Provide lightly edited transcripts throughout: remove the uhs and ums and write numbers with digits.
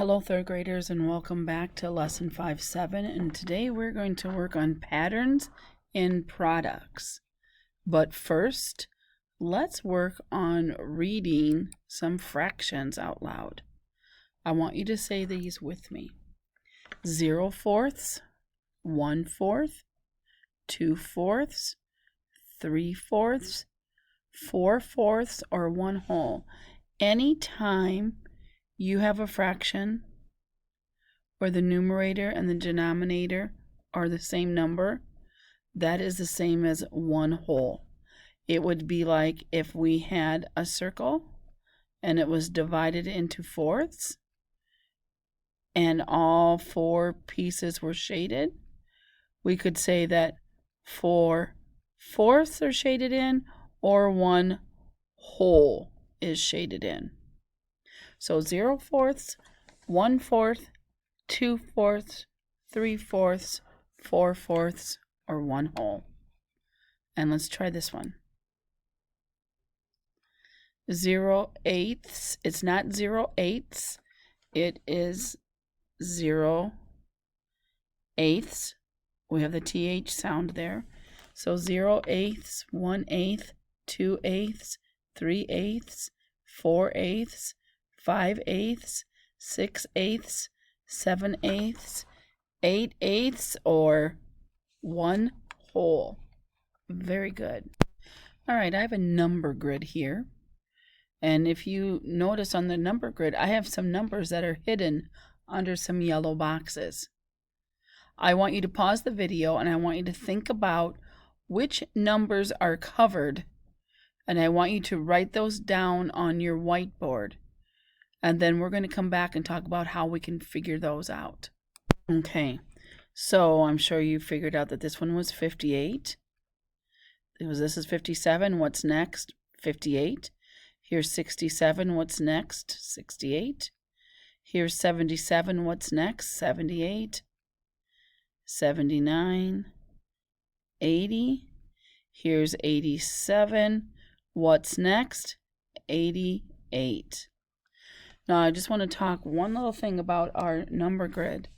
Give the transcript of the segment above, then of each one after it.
Hello third graders, and welcome back to lesson 5-7, and today we're going to work on patterns in products. But first, let's work on reading some fractions out loud. I want you to say these with me. 0/4, 1/4, 2/4, 3/4, 4/4, or 1/2. Anytime you have a fraction where the numerator and the denominator are the same number, that is the same as 1/2. It would be like if we had a circle and it was divided into fourths and all four pieces were shaded. We could say that 4/4 are shaded in, or 1/2 is shaded in. So 0/4, 1/4, 2/4, 3/4, 4/4, or 1/2. And let's try this one. 0/8. It's not 0/8. It is 0/8. We have the TH sound there. So 0/8, 1/8, 2/8, 3/8, 4/8, 5/8, 6/8, 7/8, 8/8, or 1/2. Very good. All right, I have a number grid here. And if you notice on the number grid, I have some numbers that are hidden under some yellow boxes. I want you to pause the video and I want you to think about which numbers are covered. And I want you to write those down on your whiteboard. And then we're going to come back and talk about how we can figure those out. Okay, so I'm sure you figured out that this one was 58. This is 57. What's next? 58. Here's 67. What's next? 68. Here's 77. What's next? 78. 79. 80. Here's 87. What's next? 88. Now, I just want to talk one little thing about our number grid.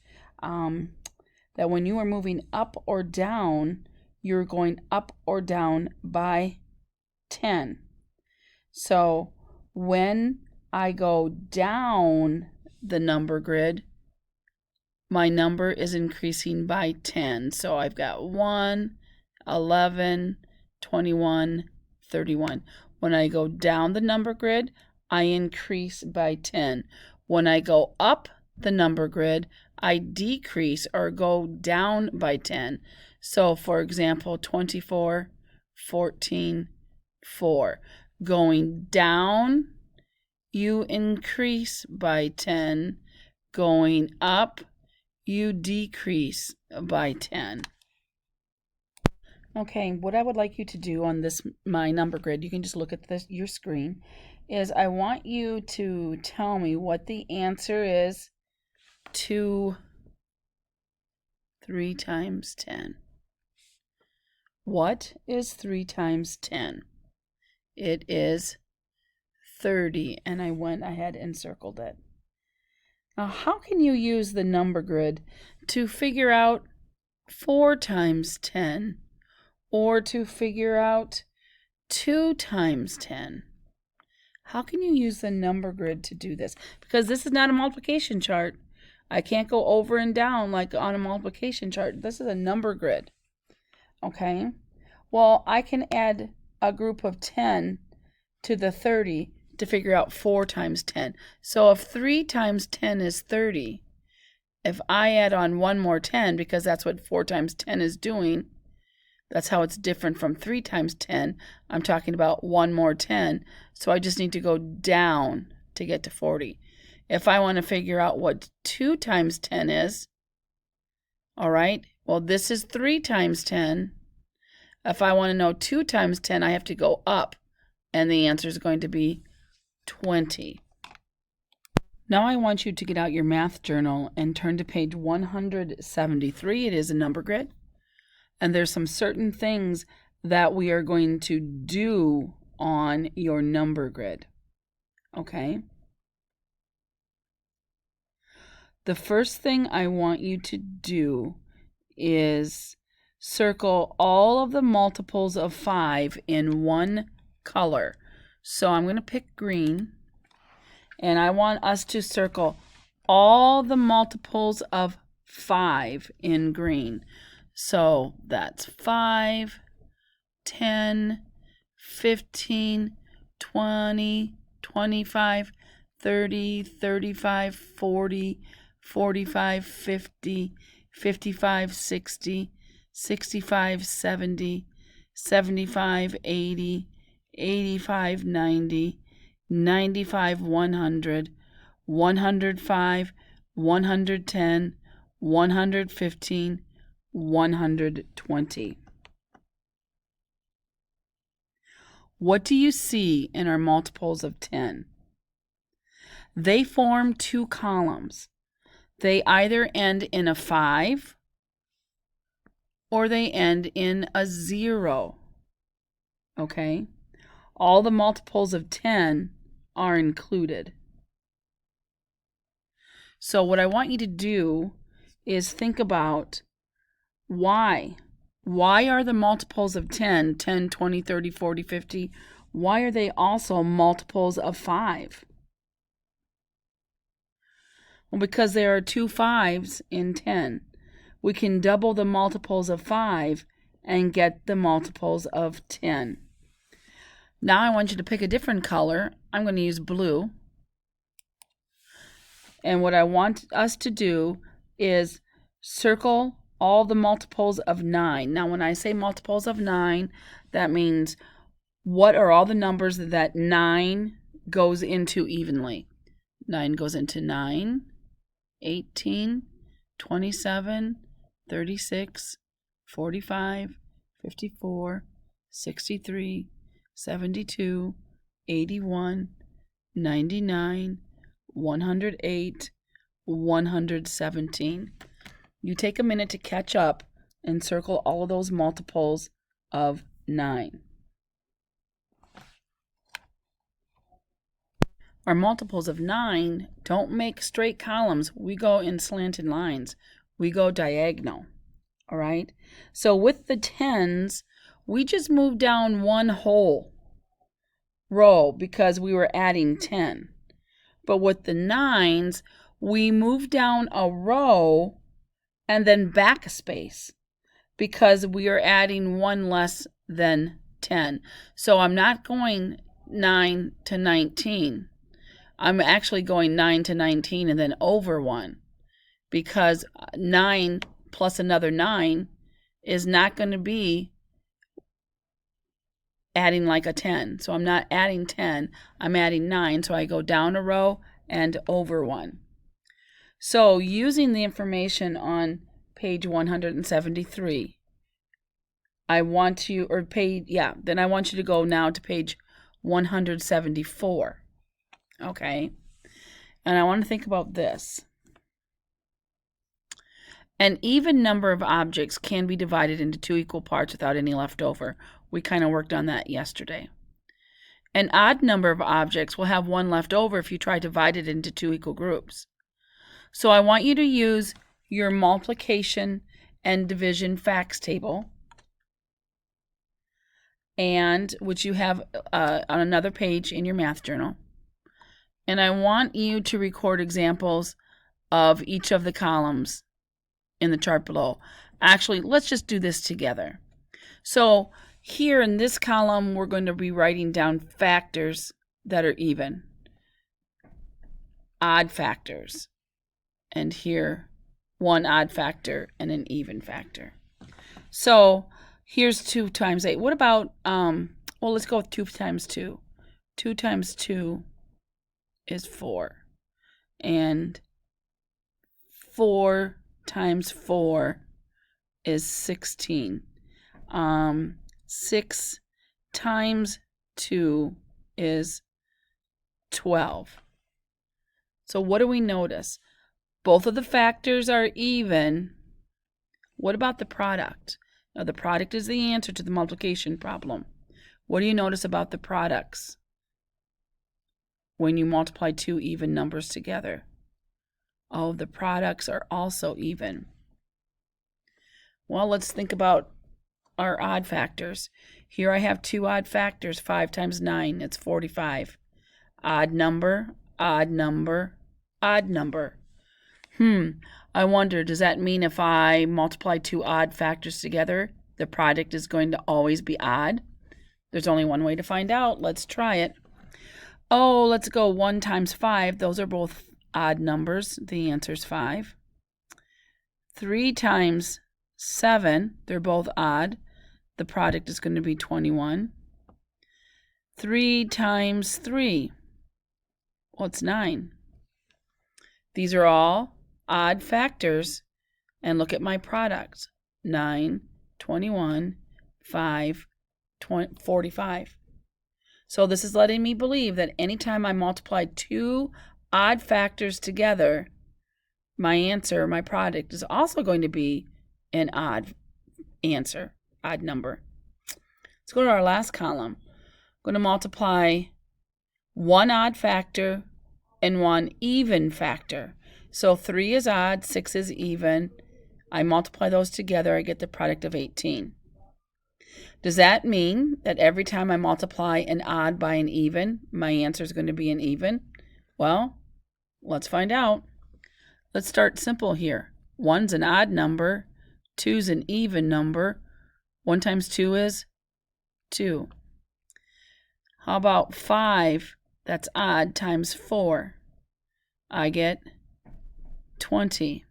That when you are moving up or down, you're going up or down by 10. So when I go down the number grid, my number is increasing by 10. So I've got 1, 11, 21, 31. When I go down the number grid, I increase by 10. When I go up the number grid, I decrease or go down by 10. So, for example, 24, 14, 4. Going down, you increase by 10. Going up, you decrease by 10. Okay, what I would like you to do on this, my number grid, you can just look at this, your screen, is I want you to tell me what the answer is to 3 times 10. What is 3 times 10? It is 30, and I went ahead and circled it. Now, how can you use the number grid to figure out 4 times 10 or to figure out 2 times 10? How can you use the number grid to do this? Because this is not a multiplication chart. I can't go over and down like on a multiplication chart. This is a number grid. Okay? Well, I can add a group of 10 to the 30 to figure out 4 times 10. So if 3 times 10 is 30, if I add on one more 10, because that's what 4 times 10 is doing, that's how it's different from 3 times 10. I'm talking about one more 10. So I just need to go down to get to 40. If I want to figure out what 2 times 10 is, all right, well, this is 3 times 10. If I want to know 2 times 10, I have to go up, and the answer is going to be 20. Now I want you to get out your math journal and turn to page 173. It is a number grid. And there's some certain things that we are going to do on your number grid. Okay? the first thing I want you to do is circle all of the multiples of 5 in one color. So I'm going to pick green, and I want us to circle all the multiples of 5 in green. So that's 5, 10, 15, 20, 25, 30, 35, 40, 45, 50, 55, 60, 65, 70, 75, 80, 85, 90, 95, 100, 105, 110, 115, 120. What do you see in our multiples of 10? They form two columns. They either end in a 5 or they end in a 0. Okay? All the multiples of 10 are included. So what I want you to do is think about why. Why are the multiples of 10, 10, 20, 30, 40, 50, why are they also multiples of 5? Well, because there are two 5s in 10. We can double the multiples of 5 and get the multiples of 10. Now I want you to pick a different color. I'm going to use blue. And what I want us to do is circle all the multiples of 9. Now when I say multiples of 9, that means what are all the numbers that 9 goes into evenly. 9 goes into 9, 18, 27, 36, 45, 54, 63, 72, 81, 99, 108, 117. You take a minute to catch up and circle all of those multiples of 9. Our multiples of 9 don't make straight columns. We go in slanted lines. We go diagonal. All right? So with the 10s, we just moved down one whole row because we were adding 10. But with the 9s, we moved down a row and then back a space because we are adding one less than 10. So I'm not going 9 to 19. I'm actually going 9 to 19 and then over 1 because 9 plus another 9 is not going to be adding like a 10. So I'm not adding 10, I'm adding 9. So I go down a row and over 1. So using the information on page 173, I want you, or page, yeah, then I want you to go now to page 174. Okay, and I want to think about this. An even number of objects can be divided into two equal parts without any left over. We kind of worked on that yesterday. An odd number of objects will have one left over if you try to divide it into two equal groups. So I want you to use your multiplication and division facts table, and which you have on another page in your math journal. And I want you to record examples of each of the columns in the chart below. Actually, let's just do this together. So here in this column, we're going to be writing down factors that are even, odd factors, and here one odd factor and an even factor. So here's 2 times 8. What about, well, let's go with 2 times 2. 2 times 2 is 4. And 4 times 4 is 16. 6 times 2 is 12. So what do we notice? Both of the factors are even. What about the product? Now the product is the answer to the multiplication problem. What do you notice about the products when you multiply two even numbers together? Oh, the products are also even. Well, let's think about our odd factors. Here I have two odd factors. 5 times 9, it's 45. Odd number, odd number, odd number. I wonder, does that mean if I multiply two odd factors together, the product is going to always be odd? There's only one way to find out. Let's try it. Oh, let's go 1 times 5. Those are both odd numbers. The answer is 5. 3 times 7, they're both odd. The product is going to be 21. 3 times 3, well, it's 9. These are all odd factors. And look at my product. 9, 21, 5, 45. So this is letting me believe that anytime I multiply two odd factors together, my answer, my product, is also going to be an odd answer, odd number. Let's go to our last column. I'm going to multiply one odd factor and one even factor. So 3 is odd, 6 is even. I multiply those together, I get the product of 18. Does that mean that every time I multiply an odd by an even, my answer is going to be an even? Well, let's find out. Let's start simple here. 1's an odd number, 2's an even number. 1 times 2 is 2. How about 5, that's odd, times 4? I get 20.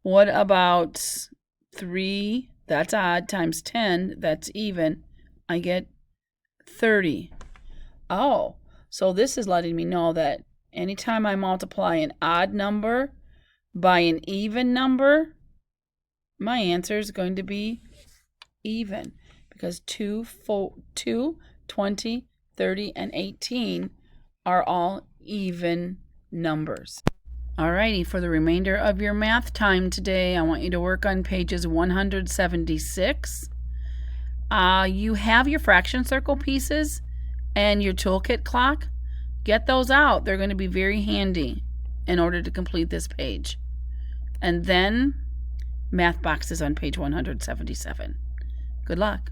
What about 3, that's odd, times 10, that's even? I get 30. Oh, so this is letting me know that anytime I multiply an odd number by an even number, my answer is going to be even, because 2, 20, 30, and 18 are all even numbers. Alrighty, for the remainder of your math time today, I want you to work on pages 176. You have your fraction circle pieces and your toolkit clock. Get those out. They're going to be very handy in order to complete this page. And then math boxes on page 177. Good luck.